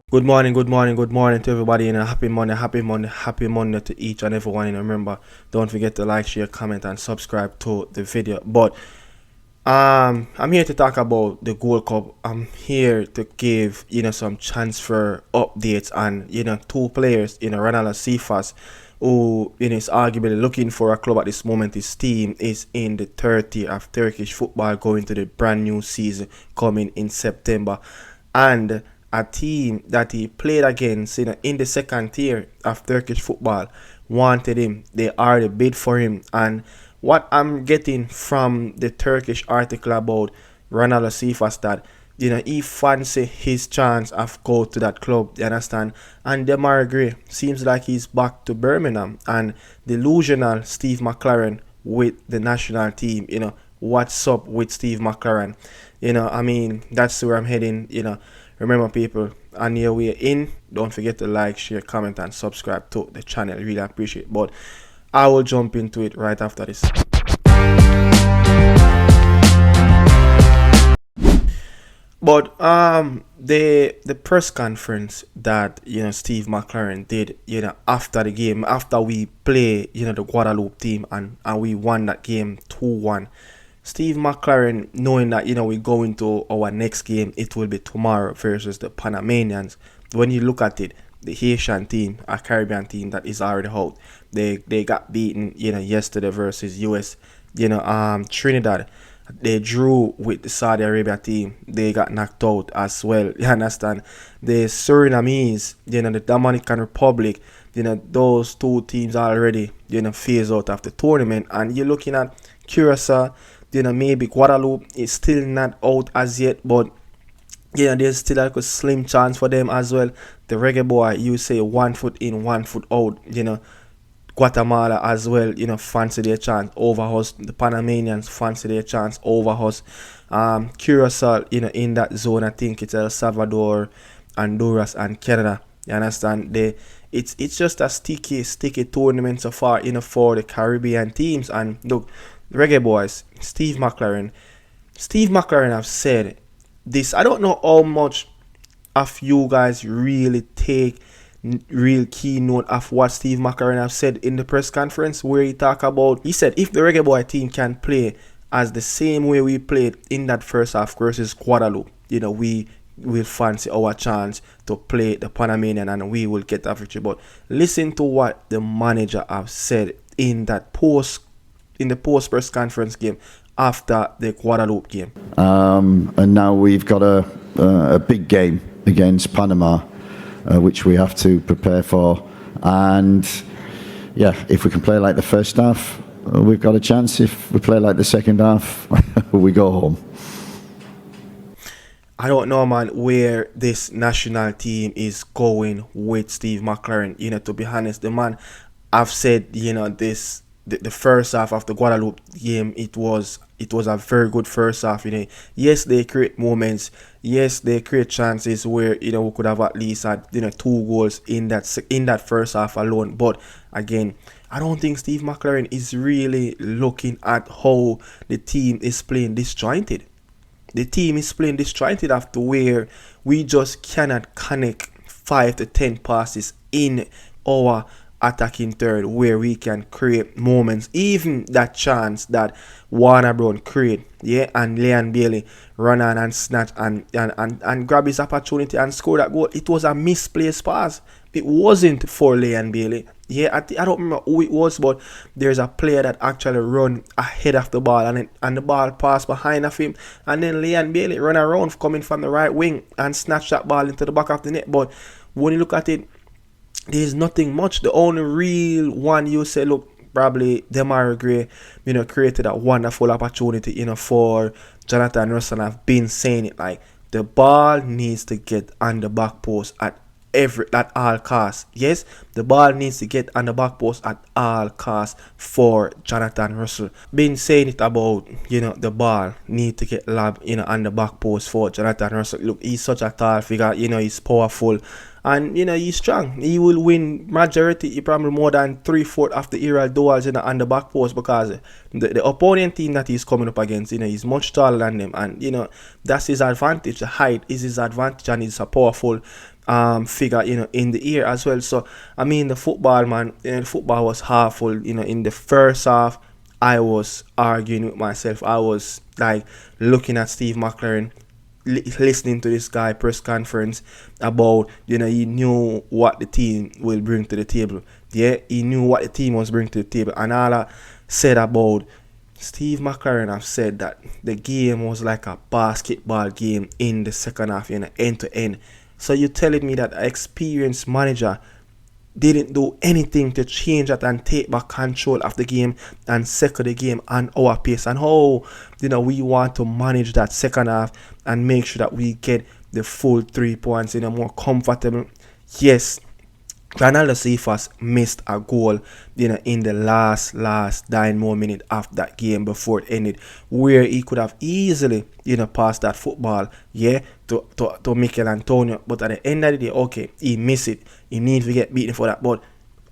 Good morning to everybody and a happy Monday to each and everyone. And remember, don't forget to like, share, comment, and subscribe to the video. But I'm here to talk about the Gold Cup. I'm here to give some transfer updates and two players, RENALDO CEPHAS, who is arguably looking for a club at this moment. His team is in the third tier of Turkish football, going to the brand new season coming in September, and a team that he played against in the second tier of Turkish football wanted him. They already bid for him. And what I'm getting from the Turkish article about RENALDO CEPHAS, that he fancy his chance of go to that club, you understand? And DEMARAI seems like he's back to Birmingham, and delusional Steve McCLAREN with the national team. What's up with Steve McCLAREN? I mean, that's where I'm heading. Remember, people, and here we're in. Don't forget to like, share, comment, and subscribe to the channel. Really appreciate it. But I will jump into it right after this. But the press conference that Steve McCLAREN did after the game, after we play the Guadeloupe team, and we won that game 2-1. Steve McCLAREN, knowing that we're going to our next game, it will be tomorrow versus the Panamanians. When you look at it, the Haitian team, a Caribbean team that is already out, they got beaten yesterday versus US. Trinidad, they drew with the Saudi Arabia team. They got knocked out as well. You understand? The Surinamese, the Dominican Republic, those two teams already phased out of the tournament. And you're looking at Curacao. Maybe Guadeloupe is still not out as yet, but there's still like a slim chance for them as well. The reggae boy, you say 1 foot in, 1 foot out. Guatemala as well, fancy their chance over us. The Panamanians fancy their chance over us. Curacao, in that zone, I think it's El Salvador, Honduras, and Canada. You understand? It's just a sticky tournament so far, for the Caribbean teams. And look, reggae boys, Steve McCLAREN have said this. I don't know how much of you guys really take real keynote of what Steve McCLAREN have said in the press conference, where he said if the reggae boy team can play as the same way we played in that first half versus Guadeloupe, we will fancy our chance to play the Panamanian and we will get the victory. But listen to what the manager have said in the post press conference game after the Guadeloupe game. And now we've got a big game against Panama, which we have to prepare for. And yeah, if we can play like the first half, we've got a chance. If we play like the second half, we go home. I don't know, man, where this national team is going with Steve McCLAREN. To be honest, the man, I've said, this. The first half of the Guadeloupe game, it was a very good first half. Yes, they create moments. Yes, they create chances where we could have at least had 2 goals in that first half alone. But again, I don't think Steve McCLAREN is really looking at how the team is playing disjointed. The team is playing disjointed after where we just cannot connect 5 to 10 passes in our attacking third, where we can create moments, even that chance that Warner Brown create, and Leon Bailey run on and snatch and grab his opportunity and score that goal. It was a misplaced pass. It wasn't for Leon Bailey. I don't remember who it was, but there's a player that actually run ahead of the ball and the ball passed behind of him, and then Leon Bailey run around coming from the right wing and snatch that ball into the back of the net. But when you look at it, there's nothing much. The only real one you say, look, probably DEMARAI, created a wonderful opportunity, for Jonathan Russell. I've been saying it, like, the ball needs to get on the back post at all costs. Yes, the ball needs to get on the back post at all costs for Jonathan Russell. Been saying it about, the ball need to get lobbed, on the back post for Jonathan Russell. Look, he's such a tall figure, he's powerful. And he's strong. He will win majority, probably more than 3/4 of the aerial duels on the back post, because the opponent team that he's coming up against, he's much taller than them, and that's his advantage. The height is his advantage, and he's a powerful figure, in the air as well. So I mean, the football, man, the football was half full. In the first half, I was arguing with myself. I was like looking at Steve McLaren, listening to this guy press conference about, he knew what the team will bring to the table. Yeah, he knew what the team was bringing to the table, and all I said about Steve McClaren have said that the game was like a basketball game in the second half, end to end. So you're telling me that an experienced manager didn't do anything to change that and take back control of the game and second the game on our pace, and how we want to manage that second half and make sure that we get the full 3 points in a more comfortable. Yes, Ronaldo CEPHAS missed a goal, in the last 9 more minutes of that game before it ended, where he could have easily, passed that football, to Mikel Antonio. But at the end of the day, okay, he missed it. He needs to get beaten for that. But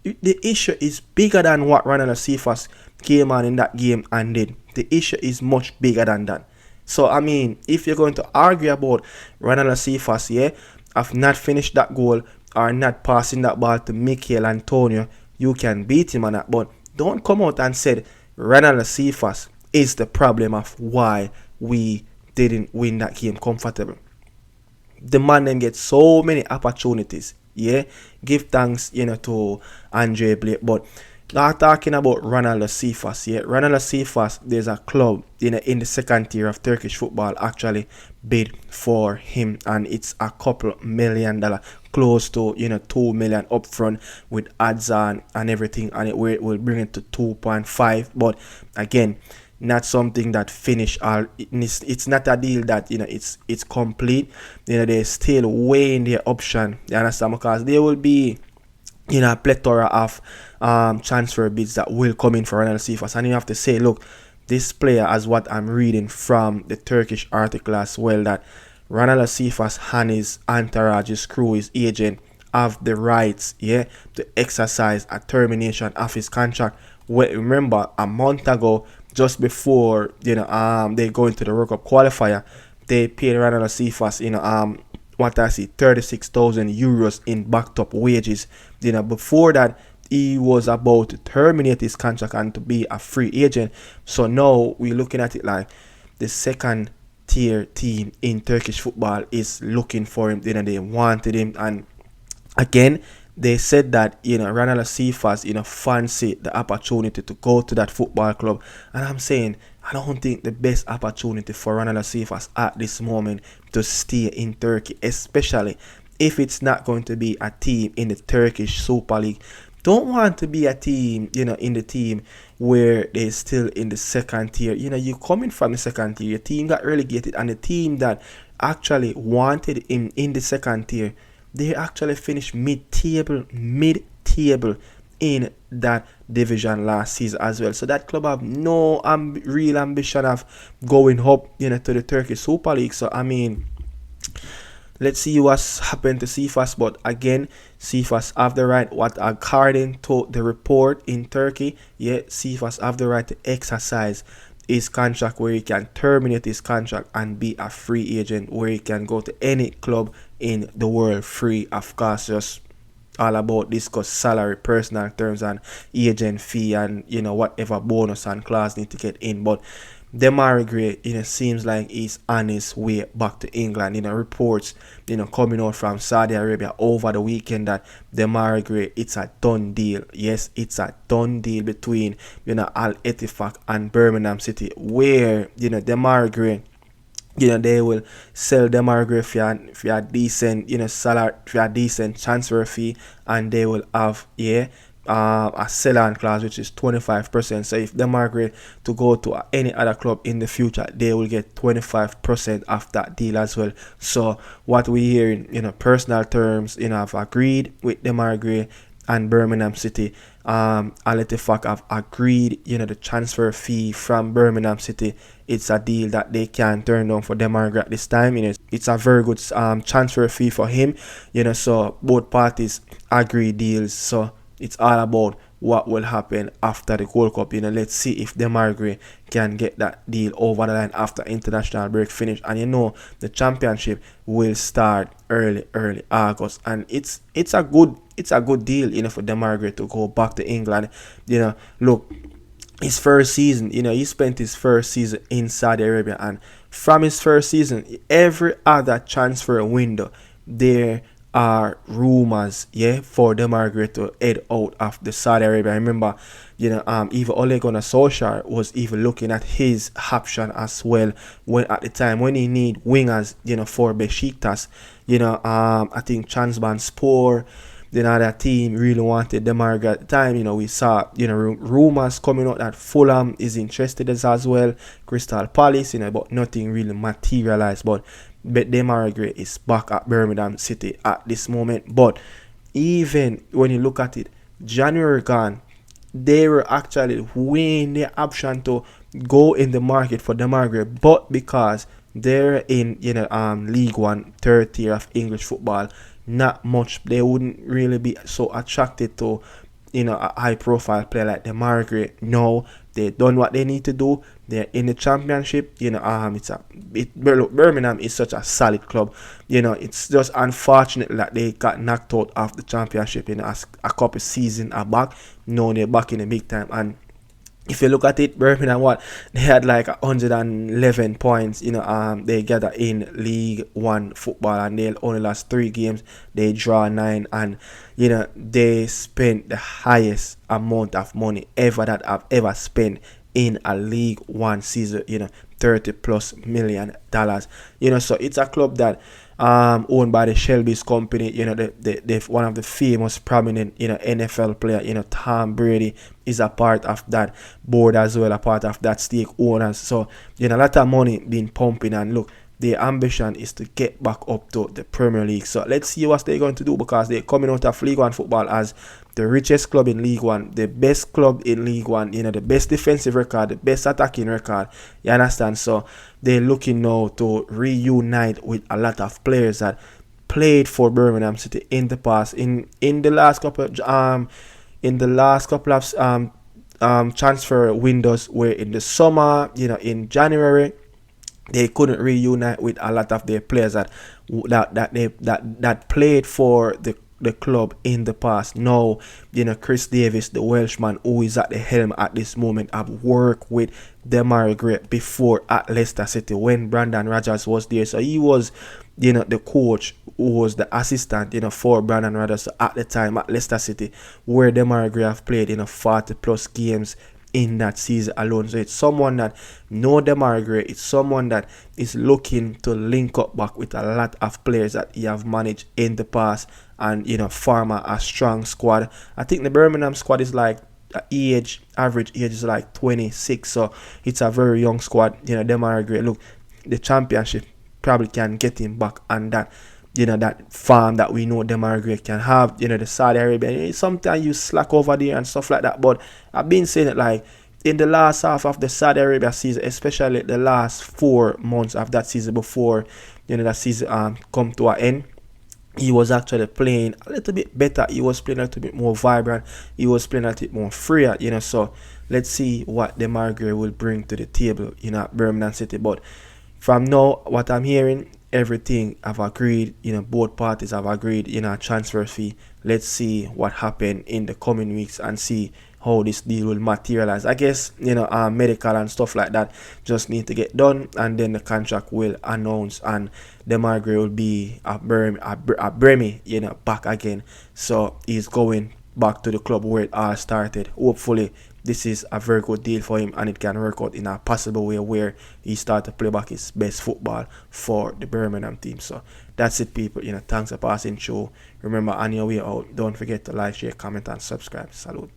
the issue is bigger than what Ronaldo CEPHAS came on in that game and did. The issue is much bigger than that. So I mean, if you're going to argue about Ronaldo CEPHAS, have not finished that goal or not passing that ball to Mikel Antonio, you can beat him on that. But don't come out and say Ronaldo CEPHAS is the problem of why we didn't win that game comfortable. The man then gets so many opportunities. Give thanks, to Andre Blake. But not talking about Ronaldo CEPHAS. Ronaldo CEPHAS, there's a club in the second tier of Turkish football actually bid for him, and it's a couple $1 million, close to 2 million upfront with ads on and everything, and it will bring it to 2.5. But again, not something that finish all. It's not a deal that it's complete. They're still weighing their option. You understand? Because there will be a plethora of transfer bids that will come in for Ronaldo CEPHAS, and you have to say, look, this player, as what I'm reading from the Turkish article as well, that Ronaldo CEPHAS and his entourage, his crew, his agent, have the rights, to exercise a termination of his contract. Well, remember, a month ago, just before they go into the World Cup qualifier, they paid Ronaldo CEPHAS 36,000 euros in backed up wages. Before that, he was about to terminate his contract and to be a free agent. So now we're looking at it like the second tier team in Turkish football is looking for him. They wanted him, and again, they said that Ronaldo CEPHAS fancy the opportunity to go to that football club. And I'm saying, I don't think the best opportunity for Ronaldo CEPHAS at this moment to stay in Turkey, especially if it's not going to be a team in the Turkish Super League. Don't want to be a team, in the team where they're still in the second tier. You coming from the second tier, your team got relegated, and the team that actually wanted him in the second tier, they actually finished mid-table in that division last season as well. So that club have no real ambition of going up, to the Turkish Super League. So I mean, let's see what's happened to CEPHAS. But again, CEPHAS have the right, what according to the report in Turkey, CEPHAS have the right to exercise his contract, where he can terminate his contract and be a free agent, where he can go to any club in the world free. Of course, just all about discuss salary, personal terms, and agent fee, and whatever bonus and clause need to get in. But DEMARAI, seems like he's on his way back to England. Reports, coming out from Saudi Arabia over the weekend that DEMARAI, it's a done deal. Yes, it's a done deal between, ETTIFAQ and Birmingham City, where, DEMARAI, they will sell DEMARAI for a decent, salary, for a decent transfer fee, and they will have, a sell-on clause, which is 25%. So if DEMARAI to go to any other club in the future, they will get 25% of that deal as well. So what we hear in personal terms, have agreed with DEMARAI and Birmingham City. ETTIFAQ have agreed, the transfer fee from Birmingham City. It's a deal that they can't turn down for DEMARAI at this time. It's a very good transfer fee for him. So both parties agree deals. So it's all about what will happen after the Gold Cup. Let's see if DEMARAI can get that deal over the line after international break finish. And the championship will start early August, and it's a good deal, for DEMARAI to go back to England. Look, his first season, he spent his first season in Saudi Arabia, and from his first season, every other transfer window, there are rumors, for DEMARAI to head out of the Saudi Arabia. I remember, even Ole Gunnar Solskjaer was even looking at his option as well when at the time when he need wingers, for Besiktas. I think Trabzonspor, the other team really wanted DEMARAI at the time. We saw, rumors coming out that Fulham is interested as well, Crystal Palace, but nothing really materialized. But DEMARAI is back at Birmingham City at this moment. But even when you look at it, January gone, they were actually weighing the option to go in the market for DEMARAI, but because they're in League One, third tier of English football, not much. They wouldn't really be so attracted to a high profile player like DEMARAI. No, they done what they need to do. They're in the championship. Birmingham is such a solid club. It's just unfortunate that they got knocked out of the championship a couple seasons back. No, they're back in the big time. And if you look at it, Birmingham, they had like 111 points, they gather in League One football, and they only lost 3 games. They draw 9, and they spent the highest amount of money ever that I've ever spent in a League One season, $30+ million. So it's a club that owned by the Shelby's company. The one of the famous prominent NFL player, Tom Brady, is a part of that board as well, a part of that stake owners. So a lot of money being pumping, and look, their ambition is to get back up to the Premier League. So let's see what they're going to do, because they're coming out of League One football as the richest club in League One, the best club in League One, the best defensive record, the best attacking record. You understand? So they're looking now to reunite with a lot of players that played for Birmingham City in the past. In the last couple of transfer windows, where in the summer, in January, they couldn't reunite with a lot of their players that played for the club in the past. Now, Chris Davis, the Welshman who is at the helm at this moment, have worked with DEMARAI before at Leicester City when Brendan Rodgers was there. So he was, the coach who was the assistant, for Brendan Rodgers at the time at Leicester City, where DEMARAI have played 40+ games in that season alone. So it's someone that know DEMARAI. It's someone that is looking to link up back with a lot of players that he have managed in the past, and form a strong squad. I think the Birmingham squad is like average age is like 26, so it's a very young squad. DEMARAI, look, the championship probably can get him back, and that that farm that we know DEMARAI can have, the Saudi Arabia, sometimes you slack over there and stuff like that. But I've been saying it, like, in the last half of the Saudi Arabia season, especially the last 4 months of that season before that season come to an end, he was actually playing a little bit better. He was playing a little bit more vibrant. He was playing a little bit more freer, so let's see what DEMARAI will bring to the table, at Birmingham City. But from now, what I'm hearing, everything I've agreed, both parties have agreed, a transfer fee. Let's see what happens in the coming weeks and see how this deal will materialize. I guess, medical and stuff like that just need to get done, and then the contract will announce, and DEMARAI will be at Birmingham, back again. So he's going back to the club where it all started. Hopefully, this is a very good deal for him, and it can work out in a possible way where he start to play back his best football for the Birmingham team. So that's it, people. Thanks for passing through. Remember, on your way out, don't forget to like, share, comment, and subscribe. Salute.